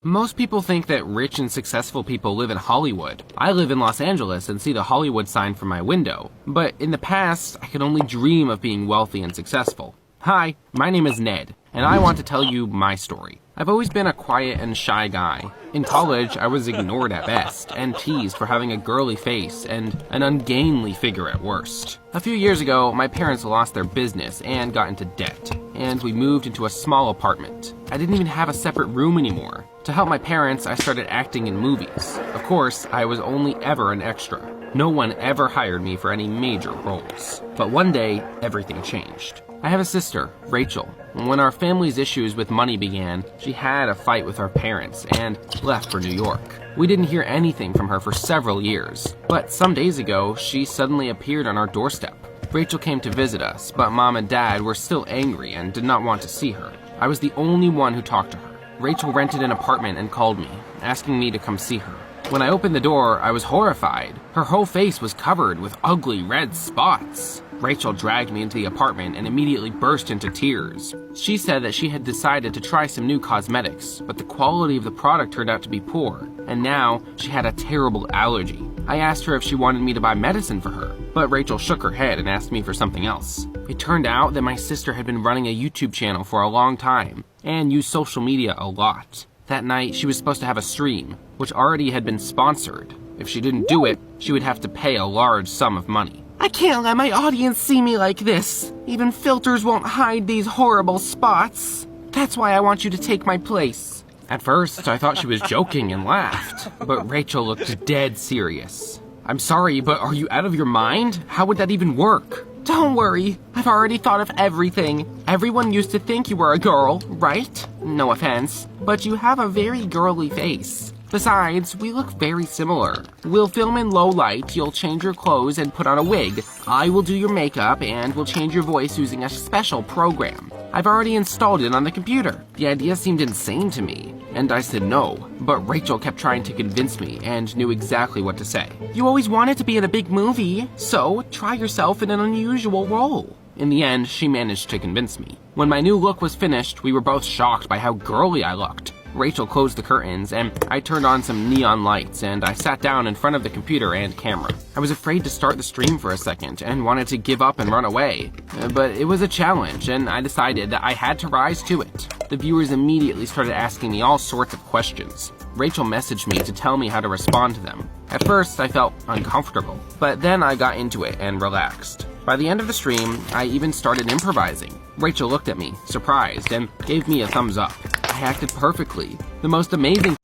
Most people think that rich and successful people live in Hollywood. I live in Los Angeles and see the Hollywood sign from my window. But in the past, I could only dream of being wealthy and successful. Hi, my name is Ned, and I want to tell you my story. I've always been a quiet and shy guy. In college, I was ignored at best, and teased for having a girly face and an ungainly figure at worst. A few years ago, my parents lost their business and got into debt, and we moved into a small apartment. I didn't even have a separate room anymore. To help my parents, I started acting in movies. Of course, I was only ever an extra. No one ever hired me for any major roles. But one day, everything changed. I have a sister, Rachel. When our family's issues with money began, she had a fight with our parents and left for New York. We didn't hear anything from her for several years, but some days ago, she suddenly appeared on our doorstep. Rachel came to visit us, but Mom and Dad were still angry and did not want to see her. I was the only one who talked to her. Rachel rented an apartment and called me, asking me to come see her. When I opened the door, I was horrified. Her whole face was covered with ugly red spots. Rachel dragged me into the apartment and immediately burst into tears. She said that she had decided to try some new cosmetics, but the quality of the product turned out to be poor, and now she had a terrible allergy. I asked her if she wanted me to buy medicine for her, but Rachel shook her head and asked me for something else. It turned out that my sister had been running a YouTube channel for a long time and used social media a lot. That night, she was supposed to have a stream, which already had been sponsored. If she didn't do it, she would have to pay a large sum of money. I can't let my audience see me like this. Even filters won't hide these horrible spots. That's why I want you to take my place. At first, I thought she was joking and laughed, but Rachel looked dead serious. I'm sorry, but are you out of your mind? How would that even work? Don't worry, I've already thought of everything. Everyone used to think you were a girl, right? No offense, but you have a very girly face. Besides, we look very similar. We'll film in low light, you'll change your clothes and put on a wig. I will do your makeup and we'll change your voice using a special program. I've already installed it on the computer. The idea seemed insane to me, and I said no, but Rachel kept trying to convince me and knew exactly what to say. You always wanted to be in a big movie, so try yourself in an unusual role. In the end, she managed to convince me. When my new look was finished, we were both shocked by how girly I looked. Rachel closed the curtains, and I turned on some neon lights, and I sat down in front of the computer and camera. I was afraid to start the stream for a second, and wanted to give up and run away. But it was a challenge, and I decided that I had to rise to it. The viewers immediately started asking me all sorts of questions. Rachel messaged me to tell me how to respond to them. At first, I felt uncomfortable, but then I got into it and relaxed. By the end of the stream, I even started improvising. Rachel looked at me, surprised, and gave me a thumbs up. I acted perfectly. The most amazing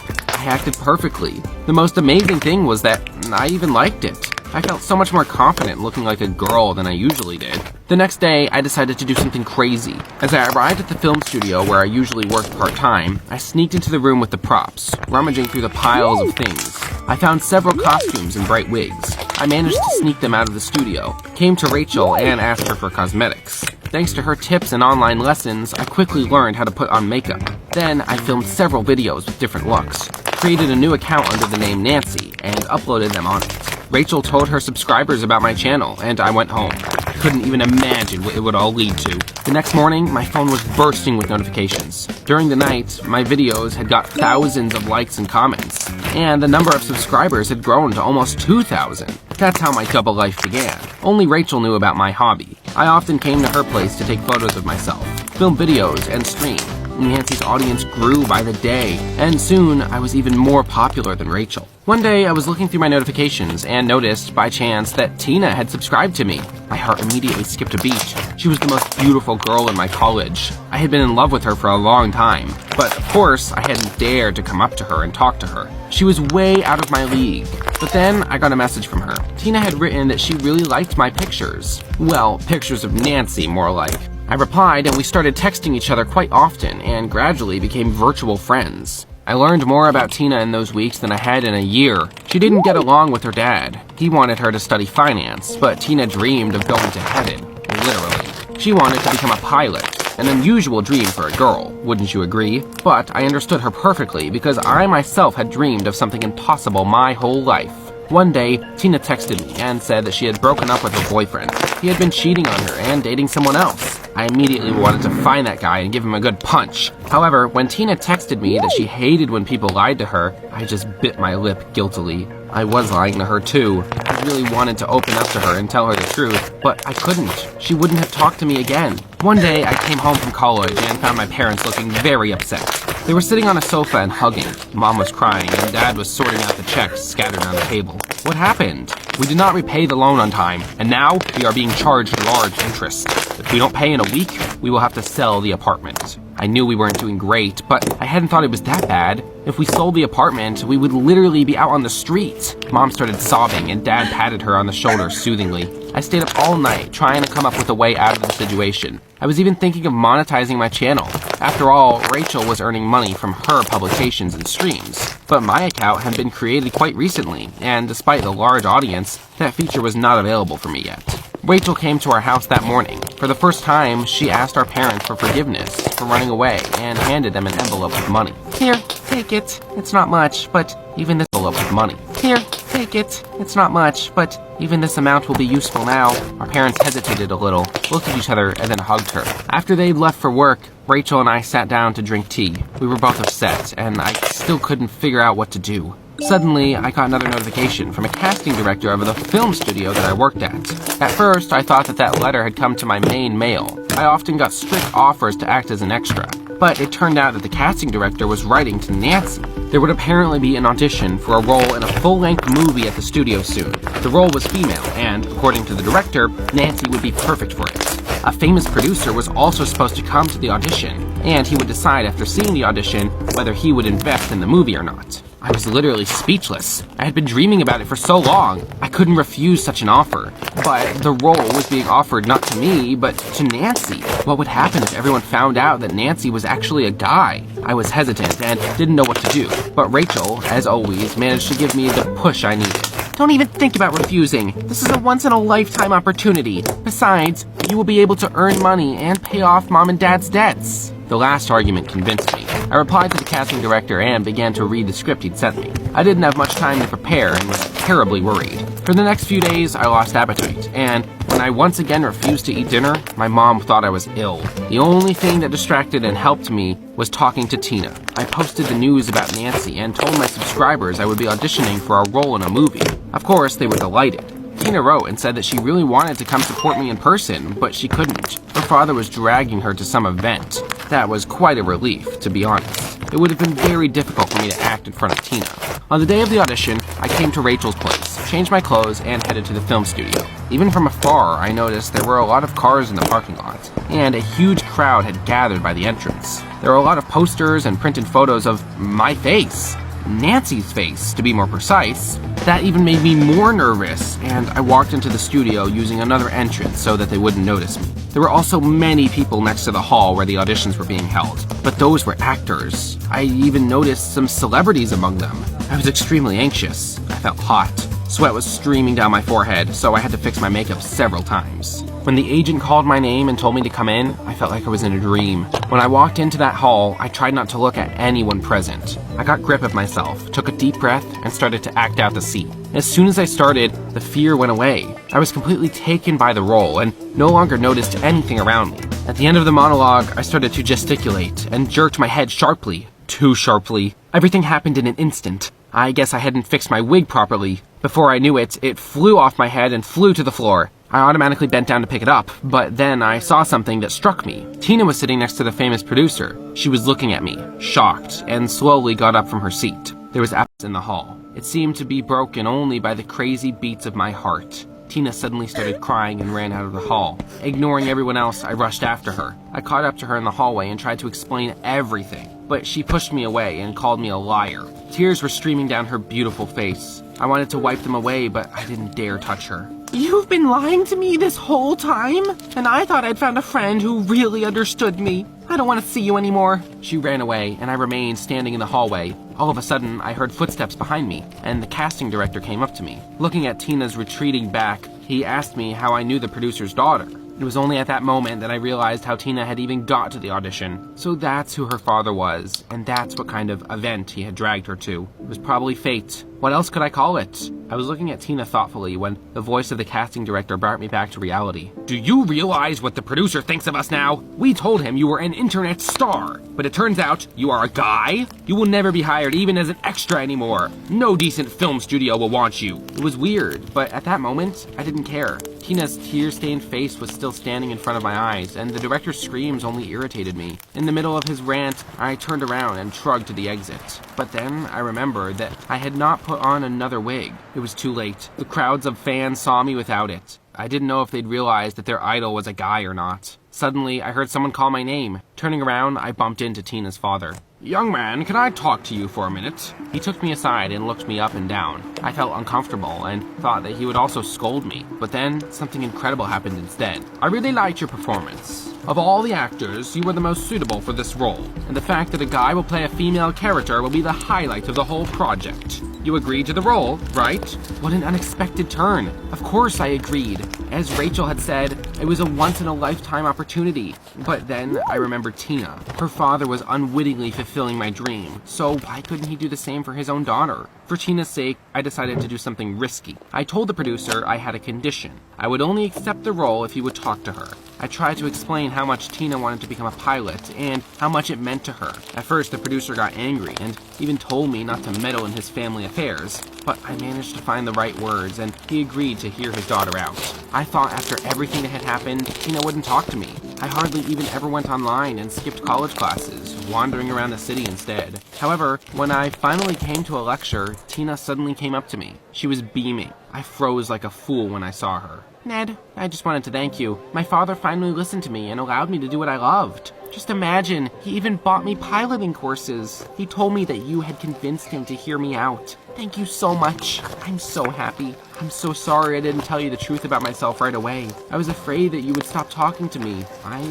thing was that I even liked it. I felt so much more confident looking like a girl than I usually did. The next day, I decided to do something crazy. As I arrived at the film studio where I usually work part-time, I sneaked into the room with the props, rummaging through the piles of things. I found several costumes and bright wigs. I managed to sneak them out of the studio, came to Rachel and asked her for cosmetics. Thanks to her tips and online lessons, I quickly learned how to put on makeup. Then I filmed several videos with different looks, created a new account under the name Nancy, and uploaded them on it. Rachel told her subscribers about my channel, and I went home. I couldn't even imagine what it would all lead to. The next morning, my phone was bursting with notifications. During the night, my videos had got thousands of likes and comments, and the number of subscribers had grown to almost 2,000. That's how my double life began. Only Rachel knew about my hobby. I often came to her place to take photos of myself, film videos, and stream. Nancy's audience grew by the day, and soon I was even more popular than Rachel. One day, I was looking through my notifications and noticed, by chance, that Tina had subscribed to me. My heart immediately skipped a beat. She was the most beautiful girl in my college. I had been in love with her for a long time, but of course, I hadn't dared to come up to her and talk to her. She was way out of my league. But then, I got a message from her. Tina had written that she really liked my pictures. Well, pictures of Nancy, more like. I replied, and we started texting each other quite often, and gradually became virtual friends. I learned more about Tina in those weeks than I had in a year. She didn't get along with her dad. He wanted her to study finance, but Tina dreamed of going to heaven, literally. She wanted to become a pilot, an unusual dream for a girl, wouldn't you agree? But I understood her perfectly because I myself had dreamed of something impossible my whole life. One day, Tina texted me and said that she had broken up with her boyfriend. He had been cheating on her and dating someone else. I immediately wanted to find that guy and give him a good punch. However, when Tina texted me that she hated when people lied to her, I just bit my lip guiltily. I was lying to her too. I really wanted to open up to her and tell her the truth, but I couldn't. She wouldn't have talked to me again. One day, I came home from college and found my parents looking very upset. They were sitting on a sofa and hugging. Mom was crying, and Dad was sorting out the checks scattered on the table. What happened? We did not repay the loan on time, and now we are being charged large interest. If we don't pay in a week, we will have to sell the apartment. I knew we weren't doing great, but I hadn't thought it was that bad. If we sold the apartment, we would literally be out on the street. Mom started sobbing, and Dad patted her on the shoulder soothingly. I stayed up all night trying to come up with a way out of the situation. I was even thinking of monetizing my channel. After all, Rachel was earning money from her publications and streams. But my account had been created quite recently, and despite the large audience, that feature was not available for me yet. Rachel came to our house that morning. For the first time, she asked our parents for forgiveness for running away and handed them an envelope with money. Here, take it. It's not much, but even this envelope with money. Here, take it. It's not much, but even this amount will be useful now. Our parents hesitated a little, looked at each other, and then hugged her. After they'd left for work, Rachel and I sat down to drink tea. We were both upset, and I still couldn't figure out what to do. Suddenly, I got another notification from a casting director of the film studio that I worked at. At first, I thought that letter had come to my main mail. I often got strict offers to act as an extra, but it turned out that the casting director was writing to Nancy. There would apparently be an audition for a role in a full-length movie at the studio soon. The role was female, and, according to the director, Nancy would be perfect for it. A famous producer was also supposed to come to the audition, and he would decide after seeing the audition whether he would invest in the movie or not. I was literally speechless. I had been dreaming about it for so long. I couldn't refuse such an offer. But the role was being offered not to me, but to Nancy. What would happen if everyone found out that Nancy was actually a guy? I was hesitant and didn't know what to do. But Rachel, as always, managed to give me the push I needed. Don't even think about refusing. This is a once-in-a-lifetime opportunity. Besides, you will be able to earn money and pay off Mom and Dad's debts. The last argument convinced me. I replied to the casting director and began to read the script he'd sent me. I didn't have much time to prepare and was terribly worried. For the next few days, I lost appetite, and when I once again refused to eat dinner, my mom thought I was ill. The only thing that distracted and helped me was talking to Tina. I posted the news about Nancy and told my subscribers I would be auditioning for a role in a movie. Of course, they were delighted. Tina wrote and said that she really wanted to come support me in person, but she couldn't. Her father was dragging her to some event. That was quite a relief, to be honest. It would have been very difficult for me to act in front of Tina. On the day of the audition, I came to Rachel's place, changed my clothes, and headed to the film studio. Even from afar, I noticed there were a lot of cars in the parking lot, and a huge crowd had gathered by the entrance. There were a lot of posters and printed photos of my face. Nancy's face, to be more precise. That even made me more nervous, and I walked into the studio using another entrance so that they wouldn't notice me. There were also many people next to the hall where the auditions were being held, but those were actors. I even noticed some celebrities among them. I was extremely anxious. I felt hot. Sweat was streaming down my forehead, so I had to fix my makeup several times. When the agent called my name and told me to come in, I felt like I was in a dream. When I walked into that hall, I tried not to look at anyone present. I got grip of myself, took a deep breath, and started to act out the scene. As soon as I started, the fear went away. I was completely taken by the role and no longer noticed anything around me. At the end of the monologue, I started to gesticulate and jerked my head sharply. Too sharply. Everything happened in an instant. I guess I hadn't fixed my wig properly. Before I knew it, it flew off my head and flew to the floor. I automatically bent down to pick it up, but then I saw something that struck me. Tina was sitting next to the famous producer. She was looking at me, shocked, and slowly got up from her seat. There was absence in the hall. It seemed to be broken only by the crazy beats of my heart. Tina suddenly started crying and ran out of the hall. Ignoring everyone else, I rushed after her. I caught up to her in the hallway and tried to explain everything, but she pushed me away and called me a liar. Tears were streaming down her beautiful face. I wanted to wipe them away, but I didn't dare touch her. You've been lying to me this whole time? And I thought I'd found a friend who really understood me. I don't want to see you anymore. She ran away, and I remained standing in the hallway. All of a sudden, I heard footsteps behind me, and the casting director came up to me. Looking at Tina's retreating back, he asked me how I knew the producer's daughter. It was only at that moment that I realized how Tina had even got to the audition. So that's who her father was, and that's what kind of event he had dragged her to. It was probably fate. What else could I call it? I was looking at Tina thoughtfully when the voice of the casting director brought me back to reality. Do you realize what the producer thinks of us now? We told him you were an internet star, but it turns out you are a guy? You will never be hired even as an extra anymore. No decent film studio will want you. It was weird, but at that moment, I didn't care. Tina's tear-stained face was still standing in front of my eyes, and the director's screams only irritated me. In the middle of his rant, I turned around and shrugged to the exit. But then I remembered that I had not put on another wig. It was too late. The crowds of fans saw me without it. I didn't know if they'd realized that their idol was a guy or not. Suddenly, I heard someone call my name. Turning around, I bumped into Tina's father. Young man, can I talk to you for a minute? He took me aside and looked me up and down. I felt uncomfortable and thought that he would also scold me. But then, something incredible happened instead. I really liked your performance. Of all the actors, you were the most suitable for this role. And the fact that a guy will play a female character will be the highlight of the whole project. You agreed to the role, right? What an unexpected turn. Of course I agreed. As Rachel had said, it was a once-in-a-lifetime opportunity. But then I remembered Tina. Her father was unwittingly fulfilling my dream, so why couldn't he do the same for his own daughter? For Tina's sake, I decided to do something risky. I told the producer I had a condition. I would only accept the role if he would talk to her. I tried to explain how much Tina wanted to become a pilot and how much it meant to her. At first, the producer got angry and even told me not to meddle in his family affairs, but I managed to find the right words and he agreed to hear his daughter out. I thought after everything that had happened, Tina wouldn't talk to me. I hardly even ever went online and skipped college classes, wandering around the city instead. However, when I finally came to a lecture, Tina suddenly came up to me. She was beaming. I froze like a fool when I saw her. Ned, I just wanted to thank you. My father finally listened to me and allowed me to do what I loved. Just imagine, he even bought me piloting courses. He told me that you had convinced him to hear me out. Thank you so much. I'm so happy. I'm so sorry I didn't tell you the truth about myself right away. I was afraid that you would stop talking to me. I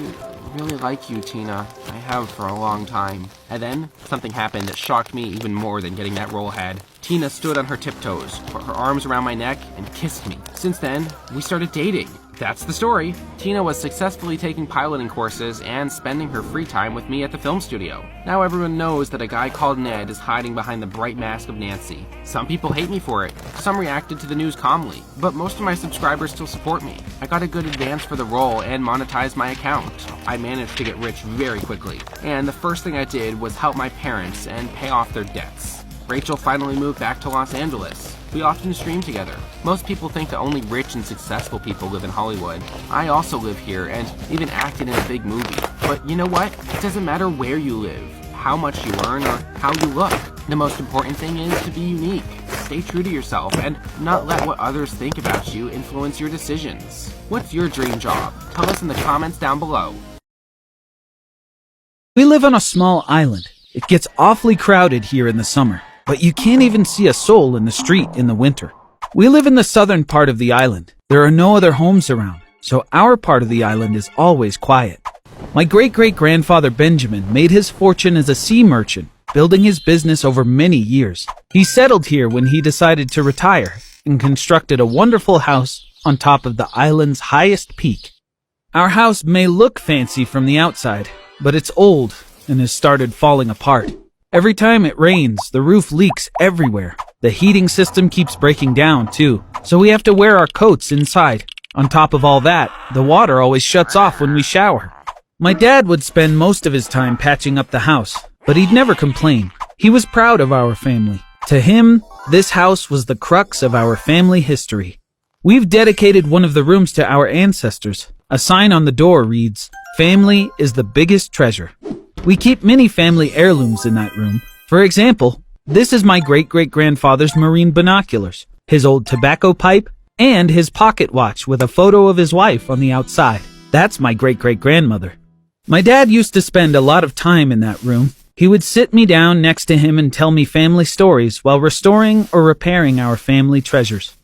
really like you, Tina. I have for a long time. And then, something happened that shocked me even more than getting that role had. Tina stood on her tiptoes, put her arms around my neck, and kissed me. Since then, we started dating. That's the story. Tina was successfully taking piloting courses and spending her free time with me at the film studio. Now everyone knows that a guy called Ned is hiding behind the bright mask of Nancy. Some people hate me for it. Some reacted to the news calmly. But most of my subscribers still support me. I got a good advance for the role and monetized my account. I managed to get rich very quickly. And the first thing I did was help my parents and pay off their debts. Rachel finally moved back to Los Angeles. We often stream together. Most people think that only rich and successful people live in Hollywood. I also live here and even acted in a big movie. But you know what? It doesn't matter where you live, how much you earn, or how you look. The most important thing is to be unique. Stay true to yourself and not let what others think about you influence your decisions. What's your dream job? Tell us in the comments down below. We live on a small island. It gets awfully crowded here in the summer, but you can't even see a soul in the street in the winter. We live in the southern part of the island. There are no other homes around, so our part of the island is always quiet. My great-great-grandfather Benjamin made his fortune as a sea merchant, building his business over many years. He settled here when he decided to retire and constructed a wonderful house on top of the island's highest peak. Our house may look fancy from the outside, but it's old and has started falling apart. Every time it rains, the roof leaks everywhere. The heating system keeps breaking down, too, so we have to wear our coats inside. On top of all that, the water always shuts off when we shower. My dad would spend most of his time patching up the house, but he'd never complain. He was proud of our family. To him, this house was the crux of our family history. We've dedicated one of the rooms to our ancestors. A sign on the door reads, "Family is the biggest treasure." We keep many family heirlooms in that room. For example, this is my great-great-grandfather's marine binoculars, his old tobacco pipe, and his pocket watch with a photo of his wife on the outside. That's my great-great-grandmother. My dad used to spend a lot of time in that room. He would sit me down next to him and tell me family stories while restoring or repairing our family treasures.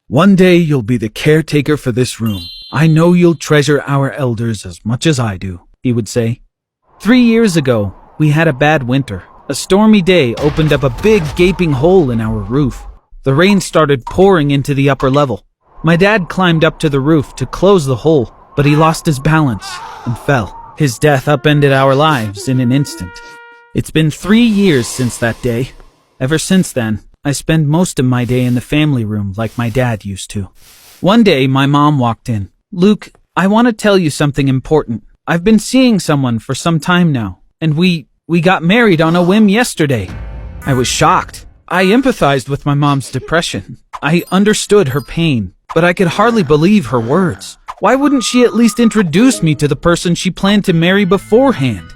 "One day you'll be the caretaker for this room. I know you'll treasure our elders as much as I do," he would say. 3 years ago, we had a bad winter. A stormy day opened up a big gaping hole in our roof. The rain started pouring into the upper level. My dad climbed up to the roof to close the hole, but he lost his balance and fell. His death upended our lives in an instant. It's been 3 years since that day. Ever since then, I spend most of my day in the family room like my dad used to. One day, my mom walked in. "Luke, I want to tell you something important. I've been seeing someone for some time now, and we got married on a whim yesterday." I was shocked. I empathized with my mom's depression. I understood her pain, but I could hardly believe her words. Why wouldn't she at least introduce me to the person she planned to marry beforehand?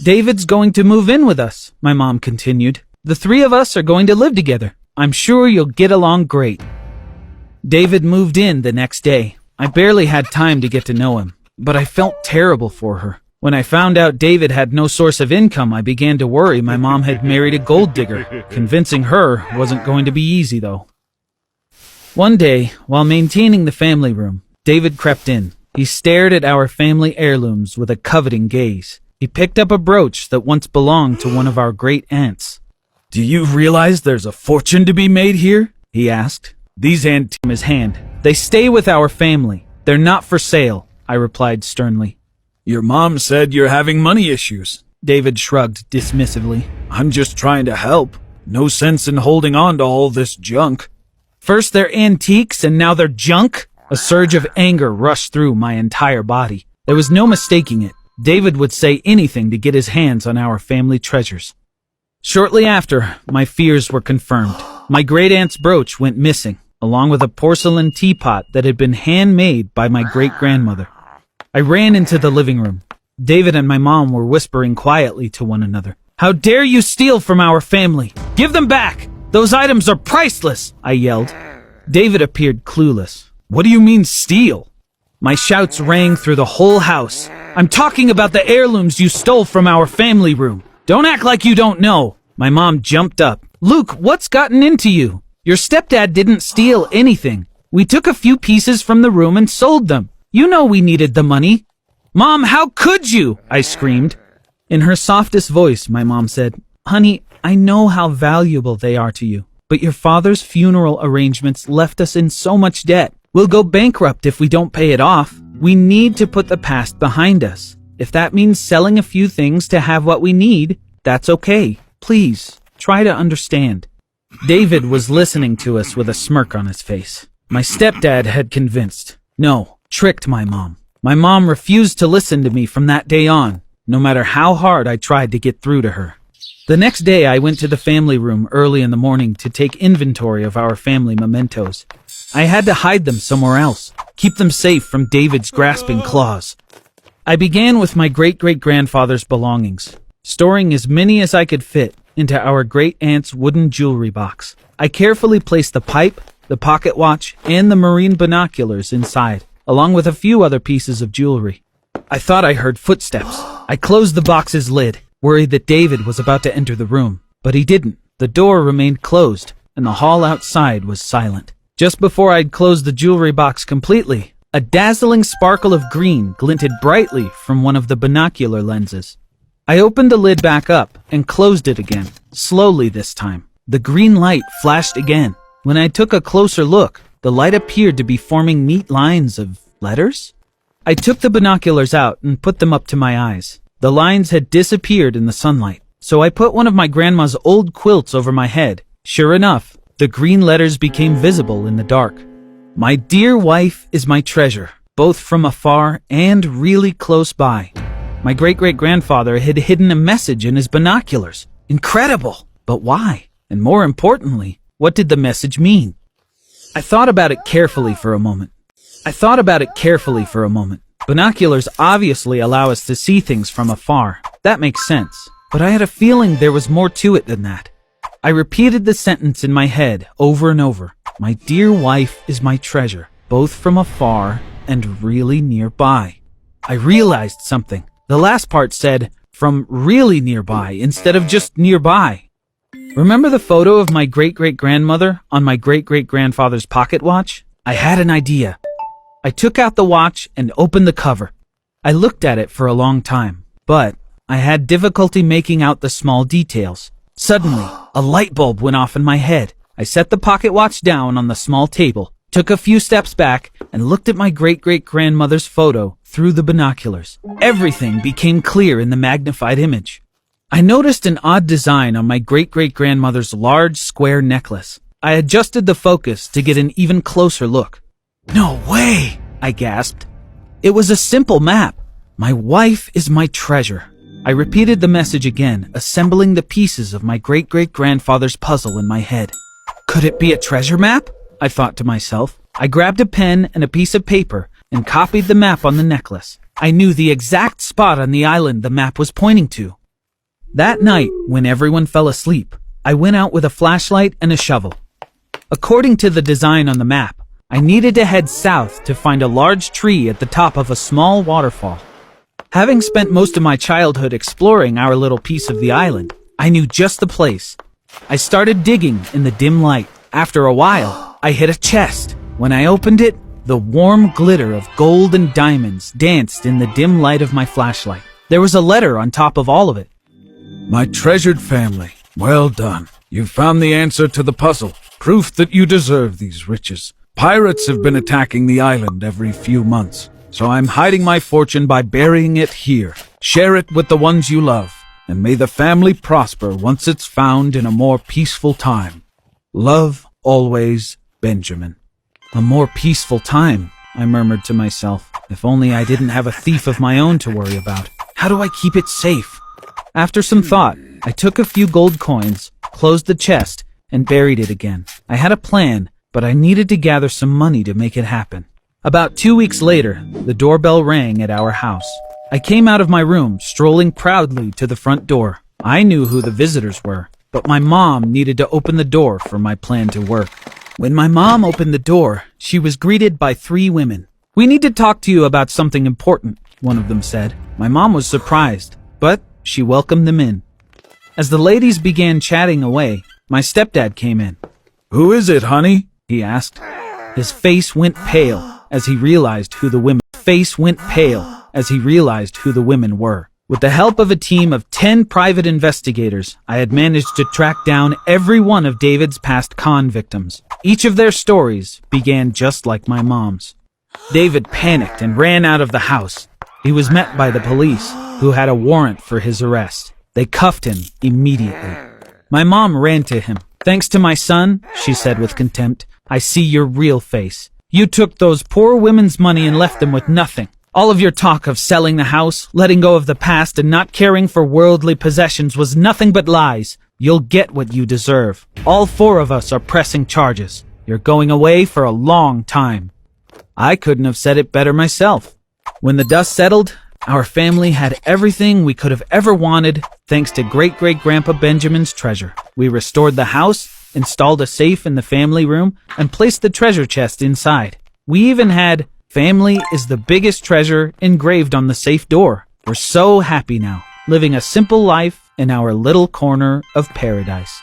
"David's going to move in with us," my mom continued. "The 3 of us are going to live together. I'm sure you'll get along great." David moved in the next day. I barely had time to get to know him, but I felt terrible for her. When I found out David had no source of income, I began to worry my mom had married a gold digger. Convincing her wasn't going to be easy, though. One day, while maintaining the family room, David crept in. He stared at our family heirlooms with a coveting gaze. He picked up a brooch that once belonged to one of our great aunts. "Do you realize there's a fortune to be made here?" he asked. "These antiques in his hand. They stay with our family. They're not for sale," I replied sternly. "Your mom said you're having money issues." David shrugged dismissively. "I'm just trying to help. No sense in holding on to all this junk." First they're antiques and now they're junk? A surge of anger rushed through my entire body. There was no mistaking it. David would say anything to get his hands on our family treasures. Shortly after, my fears were confirmed. My great-aunt's brooch went missing, along with a porcelain teapot that had been handmade by my great-grandmother. I ran into the living room. David and my mom were whispering quietly to one another. "How dare you steal from our family? Give them back! Those items are priceless!" I yelled. David appeared clueless. "What do you mean steal?" My shouts rang through the whole house. "I'm talking about the heirlooms you stole from our family room. Don't act like you don't know." My mom jumped up. "Luke, what's gotten into you? Your stepdad didn't steal anything. We took a few pieces from the room and sold them. You know we needed the money." "Mom, how could you?" I screamed. In her softest voice, my mom said, "Honey, I know how valuable they are to you, but your father's funeral arrangements left us in so much debt. We'll go bankrupt if we don't pay it off. We need to put the past behind us. If that means selling a few things to have what we need, that's okay. Please, try to understand." David was listening to us with a smirk on his face. My stepdad had convinced, no, tricked my mom. My mom refused to listen to me from that day on, no matter how hard I tried to get through to her. The next day, I went to the family room early in the morning to take inventory of our family mementos. I had to hide them somewhere else, keep them safe from David's grasping claws. I began with my great-great-grandfather's belongings, storing as many as I could fit into our great-aunt's wooden jewelry box. I carefully placed the pipe, the pocket watch, and the marine binoculars inside, along with a few other pieces of jewelry. I thought I heard footsteps. I closed the box's lid, worried that David was about to enter the room, but he didn't. The door remained closed, and the hall outside was silent. Just before I'd closed the jewelry box completely, a dazzling sparkle of green glinted brightly from one of the binocular lenses. I opened the lid back up and closed it again, slowly this time. The green light flashed again. When I took a closer look, the light appeared to be forming neat lines of letters. I took the binoculars out and put them up to my eyes. The lines had disappeared in the sunlight, so I put one of my grandma's old quilts over my head. Sure enough, the green letters became visible in the dark. "My dear wife is my treasure, both from afar and really close by." My great-great-grandfather had hidden a message in his binoculars. Incredible! But why? And more importantly, what did the message mean? I thought about it carefully for a moment. Binoculars obviously allow us to see things from afar. That makes sense. But I had a feeling there was more to it than that. I repeated the sentence in my head over and over. My dear wife is my treasure, both from afar and really nearby. I realized something. The last part said, from really nearby instead of just nearby. Remember the photo of my great-great-grandmother on my great-great-grandfather's pocket watch? I had an idea. I took out the watch and opened the cover. I looked at it for a long time, but I had difficulty making out the small details. Suddenly, a light bulb went off in my head. I set the pocket watch down on the small table. took a few steps back, and looked at my great-great-grandmother's photo through the binoculars. Everything became clear in the magnified image. I noticed an odd design on my great-great-grandmother's large square necklace. I adjusted the focus to get an even closer look. "No way!" I gasped. It was a simple map. "My wife is my treasure." I repeated the message again, assembling the pieces of my great-great-grandfather's puzzle in my head. Could it be a treasure map? I thought to myself. I grabbed a pen and a piece of paper and copied the map on the necklace. I knew the exact spot on the island the map was pointing to. That night, when everyone fell asleep, I went out with a flashlight and a shovel. According to the design on the map, I needed to head south to find a large tree at the top of a small waterfall. Having spent most of my childhood exploring our little piece of the island, I knew just the place. I started digging in the dim light. After a while, I hit a chest. When I opened it, the warm glitter of gold and diamonds danced in the dim light of my flashlight. There was a letter on top of all of it. My treasured family, well done. You found the answer to the puzzle. Proof that you deserve these riches. Pirates have been attacking the island every few months, so I'm hiding my fortune by burying it here. Share it with the ones you love, and may the family prosper once it's found in a more peaceful time. Love, always, Benjamin. A more peaceful time, I murmured to myself. If only I didn't have a thief of my own to worry about. How do I keep it safe? After some thought, I took a few gold coins, closed the chest, and buried it again. I had a plan, but I needed to gather some money to make it happen. About 2 weeks later, the doorbell rang at our house. I came out of my room, strolling proudly to the front door. I knew who the visitors were, but my mom needed to open the door for my plan to work. When my mom opened the door, she was greeted by 3 women. "We need to talk to you about something important," one of them said. My mom was surprised, but she welcomed them in. As the ladies began chatting away, my stepdad came in. Who is it, honey? He asked. His face went pale as he realized who the women were. With the help of a team of 10 private investigators, I had managed to track down every one of David's past con victims. Each of their stories began just like my mom's. David panicked and ran out of the house. He was met by the police, who had a warrant for his arrest. They cuffed him immediately. My mom ran to him. "Thanks to my son," she said with contempt, "I see your real face. You took those poor women's money and left them with nothing. All of your talk of selling the house, letting go of the past, and not caring for worldly possessions was nothing but lies. You'll get what you deserve. All 4 of us are pressing charges. You're going away for a long time." I couldn't have said it better myself. When the dust settled, our family had everything we could have ever wanted, thanks to great-great-grandpa Benjamin's treasure. We restored the house, installed a safe in the family room, and placed the treasure chest inside. We even had "Family is the biggest treasure" engraved on the safe door. We're so happy now, living a simple life in our little corner of paradise.